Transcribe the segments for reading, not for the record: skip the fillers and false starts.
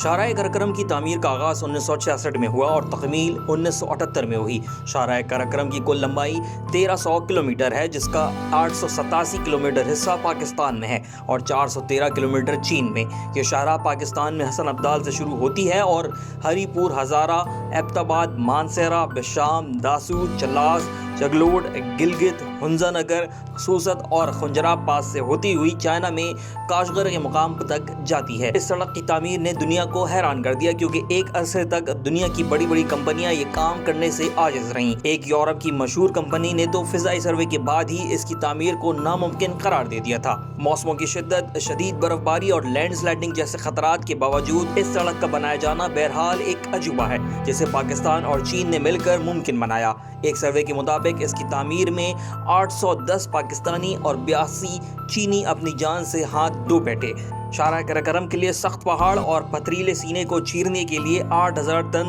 شاہراہ کراکرم کی تعمیر کا آغاز 1966 میں ہوا اور تکمیل 1978 میں ہوئی۔ شاہراہ کراکرم کی کل لمبائی 1300 کلومیٹر ہے، جس کا 887 کلومیٹر حصہ پاکستان میں ہے اور 413 کلومیٹر چین میں۔ یہ شاہراہ پاکستان میں حسن ابدال سے شروع ہوتی ہے اور ہری پور، ہزارہ، ایبٹ آباد، مانسہرہ، بشام، داسو، چلاس، جگلوٹ، گلگت، ہنزا نگر، سوست اور خنجرآباد سے ہوتی ہوئی چائنا میں کاشغر کے مقام تک جاتی ہے۔ اس سڑک کی تعمیر نے دنیا کو حیران کر دیا کیونکہ ایک عرصے تک دنیا کی بڑی بڑی کمپنیاں یہ کام کرنے سے عاجز رہیں۔ ایک یورپ کی مشہور کمپنی نے تو فضائی سروے کے بعد ہی اس کی تعمیر کو ناممکن قرار دے دیا تھا۔ موسموں کی شدت، شدید برف باری اور لینڈ سلائڈنگ جیسے خطرات کے باوجود اس سڑک کا بنایا جانا بہرحال ایک عجوبہ ہے جسے پاکستان اور چین نے مل کر ممکن بنایا۔ ایک سروے کے مطابق اس کی تعمیر میں 810 پاکستانی اور 82 چینی اپنی جان سے ہاتھ دھو بیٹھے۔ شاہراہ کراکرم کے لیے سخت پہاڑ اور پتھریلے سینے کو چیرنے کے لیے 8000 ٹن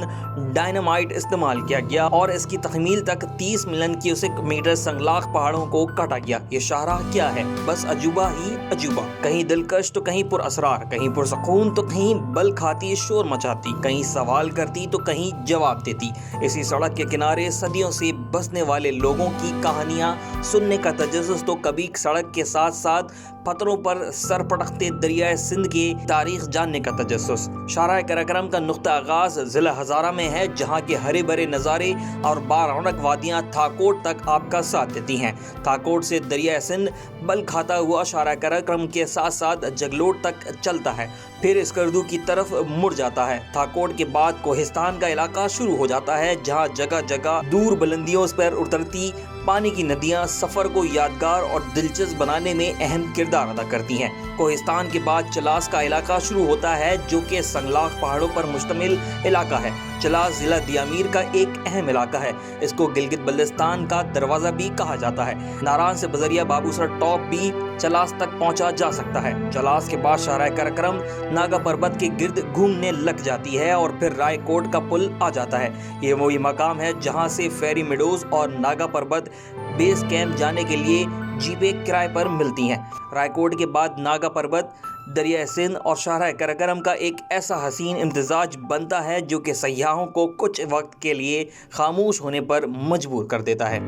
ڈائنامائٹ استعمال کیا گیا اور اس کی تکمیل تک 30 ملین کیوسک میٹر سنگلاخ پہاڑوں کو کاٹا گیا۔ یہ شاہراہ کیا ہے؟ بس عجوبہ ہی عجوبہ، کہیں دلکش تو کہیں پر اسرار، کہیں پرسکون تو کہیں بل کھاتی شور مچاتی، کہیں سوال کرتی تو کہیں جواب دیتی۔ اسی سڑک کے کنارے صدیوں سے بسنے والے لوگوں کی کہانیاں سننے کا تجسس، تو کبھی سڑک کے ساتھ ساتھ پتھروں پر سر پٹکتے دریائے سندھ کی تاریخ جاننے کا تجسس۔ شاہراہ کراکرم کا نقطہ آغاز ضلع ہزارہ میں ہے، جہاں کے ہرے بھرے نظارے اور بارونق وادیاں تھاکوٹ تک آپ کا ساتھ دیتی ہیں۔ تھاکوٹ سے دریائے سندھ بل کھاتا ہوا شاہراہ کراکرم کے ساتھ ساتھ جگلوٹ تک چلتا ہے، پھر اسکردو کی طرف مڑ جاتا ہے۔ تھاکوٹ کے بعد کوہستان کا علاقہ شروع ہو جاتا ہے، جہاں جگہ جگہ دور بلندیوں پر اترتی پانی کی ندیاں سفر کو یادگار اور دلچسپ بنانے میں اہم کردار ادا کرتی ہیں۔ کوہستان کے بعد چلاس کا علاقہ شروع ہوتا ہے، جو کہ سنگلاخ پہاڑوں پر مشتمل علاقہ ہے۔ چلاس ضلع دیامیر کا ایک اہم علاقہ ہے، اس کو گلگت بلتستان کا دروازہ بھی کہا جاتا ہے۔ ناران سے بذریعہ بابوسر ٹاپ بھی چلاس تک پہنچا جا سکتا ہے۔ چلاس کے بعد شاہراہ کراکرم ناگا پربت کے گرد گھومنے لگ جاتی ہے اور پھر رائے کوٹ کا پل آ جاتا ہے۔ یہ وہی مقام ہے جہاں سے فیری میڈوز اور ناگا پربت بیس کیمپ جانے کے لیے جیپیں کرائے پر ملتی ہیں۔ رائے کوٹ کے بعد ناگا پربت، دریائے سندھ اور شاہراہ کراکرم کا ایک ایسا حسین امتزاج بنتا ہے جو کہ سیاحوں کو کچھ وقت کے لیے خاموش ہونے پر مجبور کر دیتا ہے۔